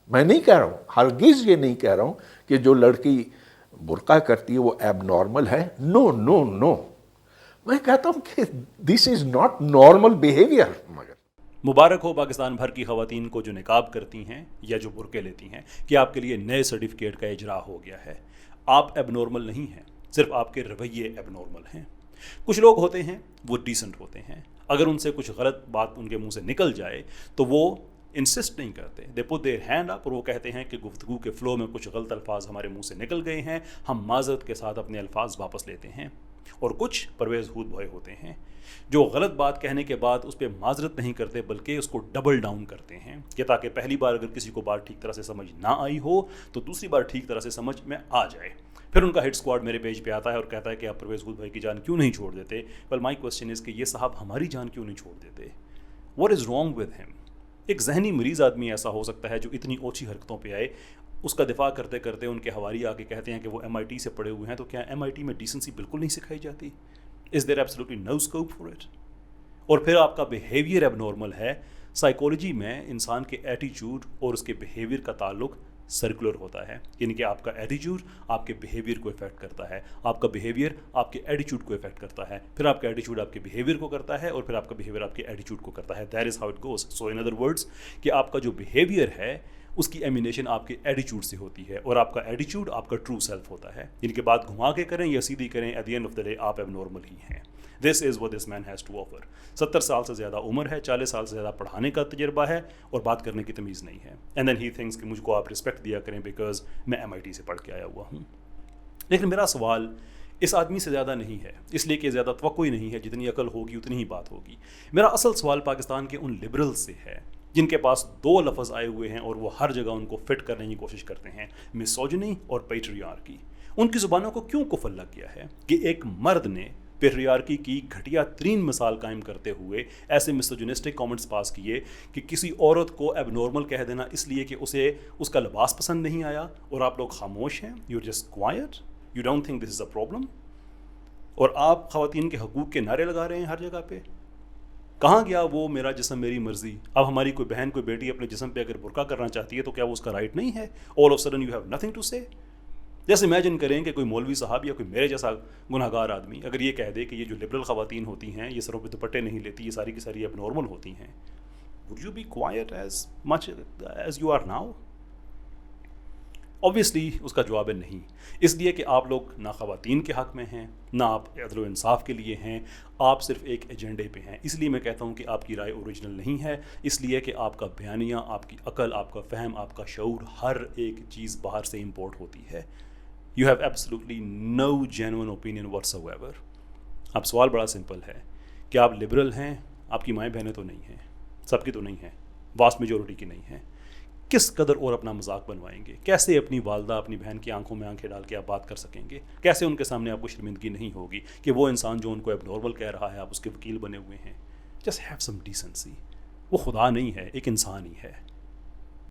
میں نہیں کہہ رہا ہوں, ہرگز یہ نہیں کہہ رہا ہوں کہ جو لڑکی برقع کرتی ہے وہ ایب نارمل ہے. نو نو نو, میں کہتا ہوں کہ دس از ناٹ نارمل بیہیویئر. مگر مبارک ہو پاکستان بھر کی خواتین کو جو نقاب کرتی ہیں یا جو برقعے لیتی ہیں کہ آپ کے لیے نئے سرٹیفکیٹ کا اجرا ہو گیا ہے. آپ ایب نارمل نہیں ہیں, صرف آپ کے رویے ایب نارمل ہیں. کچھ لوگ ہوتے ہیں وہ ڈیسنٹ ہوتے ہیں, اگر ان سے کچھ غلط بات ان کے منہ سے نکل جائے تو وہ انسسٹ نہیں کرتے, دے پٹ دیئر ہینڈ اپ, اور وہ کہتے ہیں کہ گفتگو کے فلو میں کچھ غلط الفاظ ہمارے منہ سے نکل گئے ہیں, ہم معذرت کے ساتھ اپنے الفاظ واپس لیتے ہیں. اور کچھ پرویز ہود بھوئے ہوتے ہیں جو غلط بات کہنے کے بعد اس پہ معذرت نہیں کرتے بلکہ اس کو ڈبل ڈاؤن کرتے ہیں کہ تاکہ پہلی بار اگر کسی کو بات ٹھیک طرح سے سمجھ نہ آئی ہو تو دوسری بار ٹھیک طرح سے سمجھ میں آ جائے. پھر ان کا ہٹ اسکواڈ میرے پیج پہ آتا ہے اور کہتا ہے کہ آپ پرویز ہود بھائی کی جان کیوں نہیں چھوڑ دیتے. ویل مائی کوسچن از کہ یہ صاحب ہماری جان کیوں نہیں چھوڑ دیتے؟ واٹ از رانگ ود ہم؟ ایک ذہنی مریض آدمی ایسا ہو سکتا ہے جو اتنی اوچھی حرکتوں پہ آئے, اس کا دفاع کرتے کرتے ان کے حوالی آ کے کہتے ہیں کہ وہ MIT سے پڑھے ہوئے ہیں, تو کیا MIT میں ڈیسنسی بالکل نہیں سکھائی جاتی؟ Is there absolutely no scope for it? اور پھر آپ کا بیہیویئر اب نارمل ہے. سائیکالوجی میں انسان کے ایٹیچیوڈ اور اس کے بیہیویئر کا تعلق سرکولر ہوتا ہے, یعنی کہ آپ کا ایٹیچیوڈ آپ کے بیہیویئر کو افیکٹ کرتا ہے, آپ کا بیہیویئر آپ کے ایٹیچیوڈ کو افیکٹ کرتا ہے, پھر آپ کا ایٹیچیوڈ آپ کے بیہیویئر کو کرتا ہے, اور پھر آپ کا بیہیویئر آپ کے ایٹیچیوڈ کو کرتا ہے. That is how it goes. So in other words کہ آپ کا جو بیہیویئر ہے اس کی ایمینیشن آپ کے ایٹیچیوڈ سے ہوتی ہے, اور آپ کا ایٹیچیوڈ آپ کا ٹرو سیلف ہوتا ہے. یعنی کہ بات گھما کے کریں یا سیدھی کریں, at the end of the day آپ ایب نارمل ہی ہیں. دس از what this man has to offer. 70 سال سے زیادہ عمر ہے, 40 سال سے زیادہ پڑھانے کا تجربہ ہے, اور بات کرنے کی تمیز نہیں ہے. اینڈ دین ہی تھنکس کہ مجھ کو آپ رسپیکٹ دیا کریں بیکاز میں MIT سے پڑھ کے آیا ہوا ہوں. لیکن میرا سوال اس آدمی سے زیادہ نہیں ہے, اس لیے کہ زیادہ توقع ہی نہیں ہے, جتنی عقل ہوگی اتنی ہی بات ہوگی. میرا اصل سوال پاکستان کے ان لبرل سے ہے جن کے پاس دو لفظ آئے ہوئے ہیں اور وہ ہر جگہ ان کو فٹ کرنے کی کوشش کرتے ہیں, میسوجنی اور پیٹریارکی. ان کی زبانوں کو کیوں کفر لگ گیا ہے کہ ایک مرد نے پیٹریارکی کی گھٹیا ترین مثال قائم کرتے ہوئے ایسے مسوجنسٹک کامنٹس پاس کیے کہ کسی عورت کو ایب نارمل کہہ دینا اس لیے کہ اسے اس کا لباس پسند نہیں آیا, اور آپ لوگ خاموش ہیں, you just quite, you don't think this is a problem. اور آپ خواتین کے حقوق کے نعرے لگا رہے ہیں ہر جگہ پہ. کہاں گیا وہ میرا جسم میری مرضی؟ اب ہماری کوئی بہن کوئی بیٹی اپنے جسم پہ اگر برقع کرنا چاہتی ہے تو کیا وہ اس کا رائٹ نہیں ہے؟ All of sudden you have nothing to say. جیسے امیجن کریں کہ کوئی مولوی صاحب یا کوئی میرے جیسا گناہ گار آدمی اگر یہ کہہ دے کہ یہ جو لبرل خواتین ہوتی ہیں یہ سروں پہ دوپٹے نہیں لیتی, یہ ساری کی ساری اب نارمل ہوتی ہیں, would you be quiet as much as you are now? Obviously اس کا جواب ہے نہیں, اس لیے کہ آپ لوگ نہ خواتین کے حق میں ہیں, نہ آپ عدل و انصاف کے لیے ہیں, آپ صرف ایک ایجنڈے پہ ہیں. اس لیے میں کہتا ہوں کہ آپ کی رائے اوریجنل نہیں ہے, اس لیے کہ آپ کا بیانیہ, آپ کی عقل, آپ کا فہم, آپ کا شعور, ہر ایک چیز باہر سے امپورٹ ہوتی ہے. You have absolutely no genuine opinion whatsoever. اب سوال بڑا سمپل ہے کہ آپ لبرل ہیں, آپ کی مائیں بہنیں تو نہیں ہیں, سب کی تو نہیں ہیں, واسٹ میجورٹی کی نہیں ہیں, کس قدر اور اپنا مذاق بنوائیں گے؟ کیسے اپنی والدہ اپنی بہن کی آنکھوں میں آنکھیں ڈال کے آپ بات کر سکیں گے؟ کیسے ان کے سامنے آپ کو شرمندگی نہیں ہوگی کہ وہ انسان جو ان کو اب نارمل کہہ رہا ہے آپ اس کے وکیل بنے ہوئے ہیں؟ Just have some decency. وہ خدا نہیں ہے, ایک انسان ہی ہے.